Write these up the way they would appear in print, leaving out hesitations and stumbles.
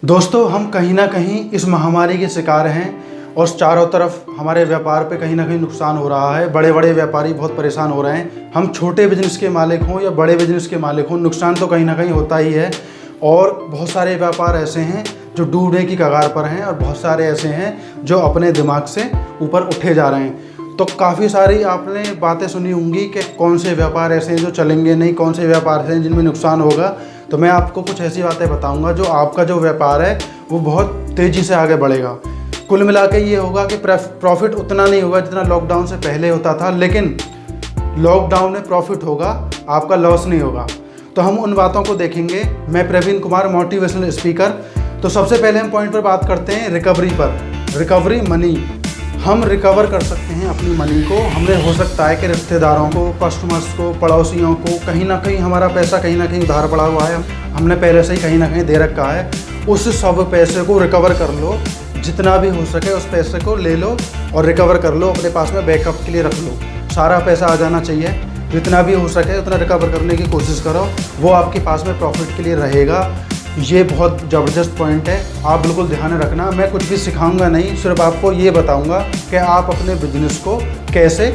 दोस्तों, हम कहीं ना कहीं इस महामारी के शिकार हैं और चारों तरफ हमारे व्यापार पे कहीं ना कहीं नुकसान हो रहा है। बड़े बड़े व्यापारी बहुत परेशान हो रहे हैं। हम छोटे बिजनेस के मालिक हों या बड़े बिजनेस के मालिक हों, नुकसान तो कहीं ना कहीं होता ही है। और बहुत सारे व्यापार ऐसे हैं जो डूबने की कगार पर हैं और बहुत सारे ऐसे हैं जो अपने दिमाग से ऊपर उठे जा रहे हैं। तो काफ़ी सारी आपने बातें सुनी होंगी कि कौन से व्यापार ऐसे हैं जो चलेंगे नहीं, कौन से व्यापार ऐसे हैं जिनमें नुकसान होगा। तो मैं आपको कुछ ऐसी बातें बताऊंगा जो आपका जो व्यापार है वो बहुत तेज़ी से आगे बढ़ेगा। कुल मिला के ये होगा कि प्रॉफिट उतना नहीं होगा जितना लॉकडाउन से पहले होता था, लेकिन लॉकडाउन में प्रॉफिट होगा, आपका लॉस नहीं होगा। तो हम उन बातों को देखेंगे। मैं प्रवीण कुमार, मोटिवेशनल स्पीकर। तो सबसे पहले हम पॉइंट पर बात करते हैं रिकवरी पर। रिकवरी मनी, हम रिकवर कर सकते हैं अपनी मनी को। हमें हो सकता है कि रिश्तेदारों को, कस्टमर्स को, पड़ोसियों को कहीं ना कहीं हमारा पैसा कहीं ना कहीं उधार पड़ा हुआ है, हमने पहले से ही कहीं ना कहीं दे रखा है। उस सब पैसे को रिकवर कर लो, जितना भी हो सके उस पैसे को ले लो और रिकवर कर लो, अपने पास में बैकअप के लिए रख लो। सारा पैसा आ जाना चाहिए, जितना भी हो सके उतना रिकवर करने की कोशिश करो, वो आपके पास में प्रॉफिट के लिए रहेगा। ये बहुत ज़बरदस्त पॉइंट है, आप बिल्कुल ध्यान रखना। मैं कुछ भी सिखाऊंगा नहीं, सिर्फ आपको ये बताऊंगा कि आप अपने बिजनेस को कैसे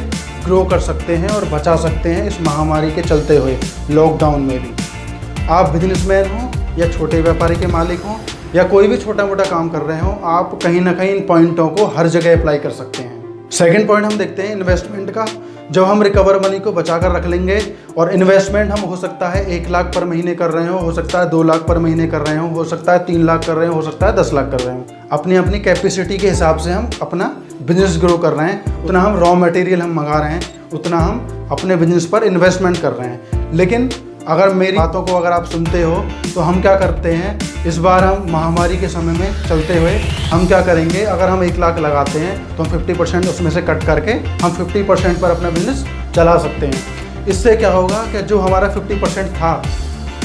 ग्रो कर सकते हैं और बचा सकते हैं इस महामारी के चलते हुए लॉकडाउन में भी। आप बिजनेसमैन हो या छोटे व्यापारी के मालिक हो या कोई भी छोटा मोटा काम कर रहे हो, आप कहीं ना कहीं इन पॉइंटों को हर जगह अप्लाई कर सकते हैं। सेकेंड पॉइंट हम देखते हैं इन्वेस्टमेंट का। जब हम रिकवर मनी को बचा कर रख लेंगे और इन्वेस्टमेंट हम हो सकता है 1 लाख पर महीने कर रहे हो सकता है 2 लाख पर महीने कर रहे हो सकता है 3 लाख कर रहे हो सकता है 10 लाख कर रहे हो। अपनी अपनी कैपेसिटी के हिसाब से हम अपना बिजनेस ग्रो कर रहे हैं। उतना हम रॉ मटेरियल हम मंगा रहे हैं, उतना हम अपने बिजनेस पर इन्वेस्टमेंट कर रहे हैं। लेकिन अगर मेरी बातों को अगर आप सुनते हो तो हम क्या करते हैं, इस बार हम महामारी के समय में चलते हुए हम क्या करेंगे, अगर हम 1 लाख लगाते हैं तो हम 50% उसमें से कट करके हम 50% पर अपना बिजनेस चला सकते हैं। इससे क्या होगा कि जो हमारा 50% था,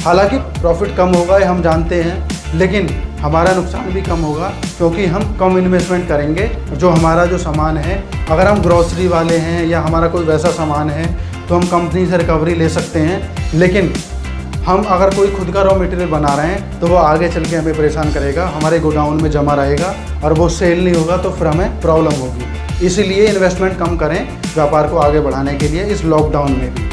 हालांकि प्रॉफिट कम होगा ये हम जानते हैं, लेकिन हमारा नुकसान भी कम होगा क्योंकि हम कम इन्वेस्टमेंट करेंगे। जो हमारा जो सामान है, अगर हम ग्रॉसरी वाले हैं या हमारा कोई वैसा सामान है तो हम कंपनी से रिकवरी ले सकते हैं। लेकिन हम अगर कोई खुद का रॉ मटेरियल बना रहे हैं तो वो आगे चल के हमें परेशान करेगा, हमारे गोडाउन में जमा रहेगा और वो सेल नहीं होगा तो फिर हमें प्रॉब्लम होगी। इसीलिए इन्वेस्टमेंट कम करें व्यापार को आगे बढ़ाने के लिए इस लॉकडाउन में भी।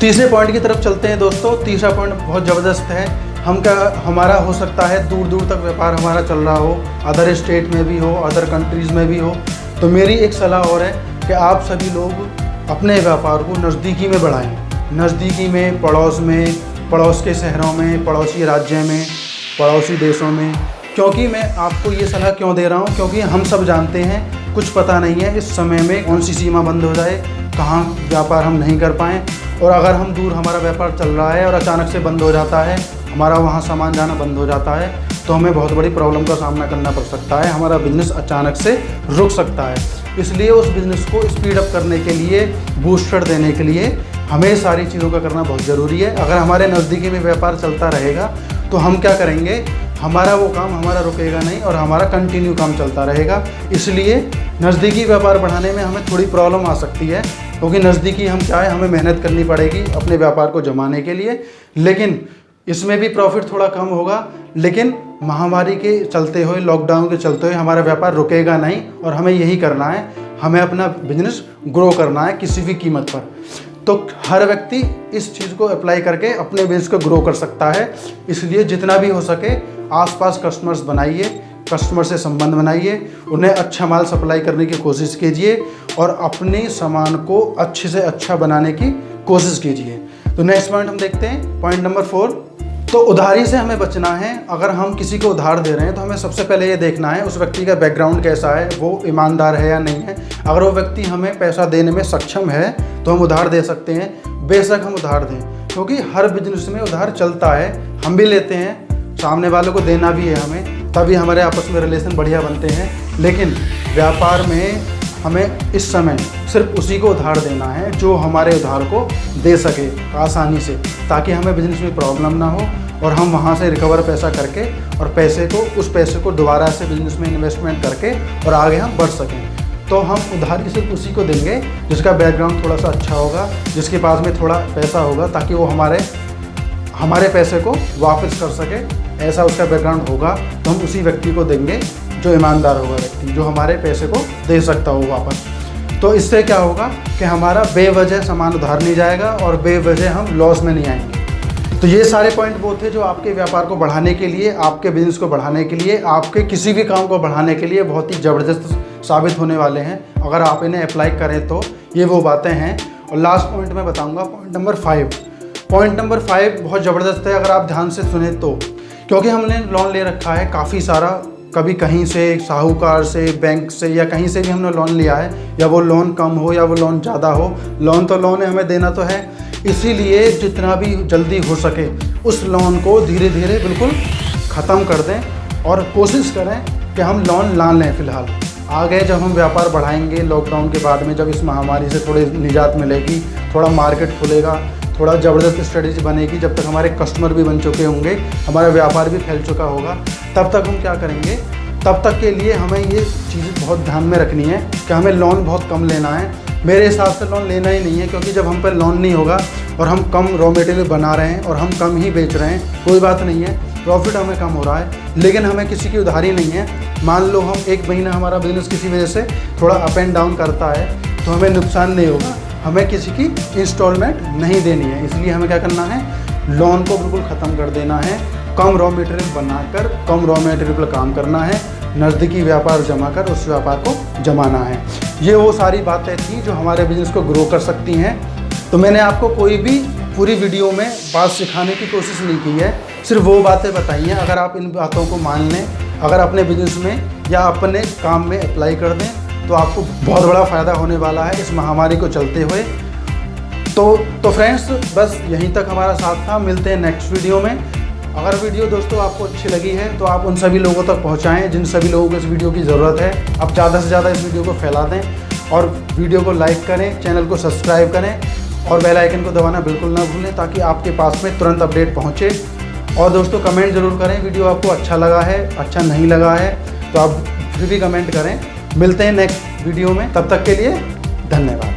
तीसरे पॉइंट की तरफ चलते हैं दोस्तों। तीसरा पॉइंट बहुत ज़बरदस्त है। हम क्या, हमारा हो सकता है दूर दूर तक व्यापार हमारा चल रहा हो, अदर स्टेट में भी हो, अदर कंट्रीज़ में भी हो। तो मेरी एक सलाह और है कि आप सभी लोग अपने व्यापार को नज़दीकी में बढ़ाएं। नज़दीकी में, पड़ोस के शहरों में, पड़ोसी राज्य में, पड़ोसी देशों में। क्योंकि मैं आपको ये सलाह क्यों दे रहा हूँ, क्योंकि हम सब जानते हैं कुछ पता नहीं है इस समय में कौन सी सीमा बंद हो जाए, कहाँ व्यापार हम नहीं कर पाएँ। और अगर हम दूर हमारा व्यापार चल रहा है और अचानक से बंद हो जाता है, हमारा वहाँ सामान जाना बंद हो जाता है, तो हमें बहुत बड़ी प्रॉब्लम का सामना करना पड़ सकता है। हमारा बिजनेस अचानक से रुक सकता है। इसलिए उस बिज़नेस को स्पीड अप करने के लिए, बूस्टर देने के लिए हमें सारी चीज़ों का करना बहुत ज़रूरी है। अगर हमारे नज़दीकी में व्यापार चलता रहेगा तो हम क्या करेंगे, हमारा वो काम हमारा रुकेगा नहीं और हमारा कंटिन्यू काम चलता रहेगा। इसलिए नज़दीकी व्यापार बढ़ाने में हमें थोड़ी प्रॉब्लम आ सकती है, क्योंकि नज़दीकी हम क्या है, हमें मेहनत करनी पड़ेगी अपने व्यापार को जमाने के लिए। लेकिन इसमें भी प्रॉफिट थोड़ा कम होगा, लेकिन महामारी के चलते हुए, लॉकडाउन के चलते हुए हमारा व्यापार रुकेगा नहीं और हमें यही करना है, हमें अपना बिजनेस ग्रो करना है किसी भी कीमत पर। तो हर व्यक्ति इस चीज़ को अप्लाई करके अपने बिजनेस को ग्रो कर सकता है। इसलिए जितना भी हो सके आसपास कस्टमर्स बनाइए, कस्टमर से संबंध बनाइए, उन्हें अच्छा माल सप्लाई करने की कोशिश कीजिए और अपने सामान को अच्छे से अच्छा बनाने की कोशिश कीजिए। तो नेक्स्ट पॉइंट हम देखते हैं, पॉइंट नंबर 4। तो उधारी से हमें बचना है। अगर हम किसी को उधार दे रहे हैं तो हमें सबसे पहले ये देखना है उस व्यक्ति का बैकग्राउंड कैसा है, वो ईमानदार है या नहीं है। अगर वो व्यक्ति हमें पैसा देने में सक्षम है तो हम उधार दे सकते हैं, बेशक हम उधार दें, क्योंकि हर बिजनेस में उधार चलता है। हम भी लेते हैं, सामने वालों को देना भी है हमें, तभी हमारे आपस में रिलेशन बढ़िया बनते हैं। लेकिन व्यापार में हमें इस समय सिर्फ उसी को उधार देना है जो हमारे उधार को दे सके आसानी से, ताकि हमें बिजनेस में प्रॉब्लम ना हो और हम वहाँ से रिकवर पैसा करके और उस पैसे को दोबारा से बिजनेस में इन्वेस्टमेंट करके और आगे हम बढ़ सकें। तो हम उधारी सिर्फ उसी को देंगे जिसका बैकग्राउंड थोड़ा सा अच्छा होगा, जिसके पास में थोड़ा पैसा होगा, ताकि वो हमारे पैसे को वापस कर सके ऐसा उसका बैकग्राउंड होगा तो हम उसी व्यक्ति को देंगे जो ईमानदार होगा व्यक्ति, जो हमारे पैसे को दे सकता हो वापस। तो इससे क्या होगा कि हमारा बेवजह सामान उधार नहीं जाएगा और बेवजह हम लॉस में नहीं आएंगे। तो ये सारे पॉइंट वो थे जो आपके व्यापार को बढ़ाने के लिए, आपके बिजनेस को बढ़ाने के लिए, आपके किसी भी काम को बढ़ाने के लिए बहुत ही ज़बरदस्त साबित होने वाले हैं अगर आप इन्हें अप्लाई करें तो। ये वो बातें हैं। और लास्ट पॉइंट मैं बताऊंगा, पॉइंट नंबर 5। पॉइंट नंबर 5 बहुत ज़बरदस्त है अगर आप ध्यान से सुने तो, क्योंकि हमने लोन ले रखा है काफ़ी सारा, कभी कहीं से, साहूकार से, बैंक से, या कहीं से भी हमने लोन लिया है, या वो लोन कम हो या वो लोन ज़्यादा हो, लोन तो लोन है, हमें देना तो है। इसीलिए जितना भी जल्दी हो सके उस लोन को धीरे धीरे बिल्कुल ख़त्म कर दें और कोशिश करें कि हम लोन ना लें फ़िलहाल। आगे जब हम व्यापार बढ़ाएंगे लॉकडाउन के बाद में, जब इस महामारी से थोड़ी निजात मिलेगी, थोड़ा मार्केट खुलेगा, थोड़ा ज़बरदस्त स्ट्रेटेजी बनेगी, जब तक हमारे कस्टमर भी बन चुके होंगे, हमारा व्यापार भी फैल चुका होगा, तब तक हम क्या करेंगे, तब तक के लिए हमें ये चीज़ बहुत ध्यान में रखनी है कि हमें लोन बहुत कम लेना है। मेरे हिसाब से लोन लेना ही नहीं है, क्योंकि जब हम पर लोन नहीं होगा और हम कम रॉ मटेरियल बना रहे हैं और हम कम ही बेच रहे हैं, कोई बात नहीं है, प्रॉफिट हमें कम हो रहा है, लेकिन हमें किसी की उधारी नहीं है। मान लो हम एक महीना हमारा बिजनेस किसी वजह से थोड़ा अप एंड डाउन करता है तो हमें नुकसान नहीं होगा, हमें किसी की इंस्टॉलमेंट नहीं देनी है। इसलिए हमें क्या करना है, लोन को बिल्कुल ख़त्म कर देना है, कम रॉ मटेरियल बनाकर कम रॉ मटेरियल पर काम करना है, नज़दीकी व्यापार जमा कर उस व्यापार को जमाना है। ये वो सारी बातें थी जो हमारे बिज़नेस को ग्रो कर सकती हैं। तो मैंने आपको कोई भी पूरी वीडियो में बात सिखाने की कोशिश नहीं की है, सिर्फ वो बातें बताई हैं। अगर आप इन बातों को मान लें, अगर अपने बिज़नेस में या अपने काम में अप्लाई कर दें, तो आपको बहुत बड़ा फ़ायदा होने वाला है इस महामारी को चलते हुए। तो फ्रेंड्स, बस यहीं तक हमारा साथ था। मिलते हैं नेक्स्ट वीडियो में। अगर वीडियो दोस्तों आपको अच्छी लगी है तो आप उन सभी लोगों तक पहुंचाएं जिन सभी लोगों को इस वीडियो की ज़रूरत है। आप ज़्यादा से ज़्यादा इस वीडियो को फैला दें और वीडियो को लाइक करें, चैनल को सब्सक्राइब करें और बेल आइकन को दबाना बिल्कुल ना भूलें, ताकि आपके पास में तुरंत अपडेट पहुँचे। और दोस्तों कमेंट ज़रूर करें, वीडियो आपको अच्छा लगा है, अच्छा नहीं लगा है, तो आप फिर भी कमेंट करें। मिलते हैं नेक्स्ट वीडियो में, तब तक के लिए धन्यवाद।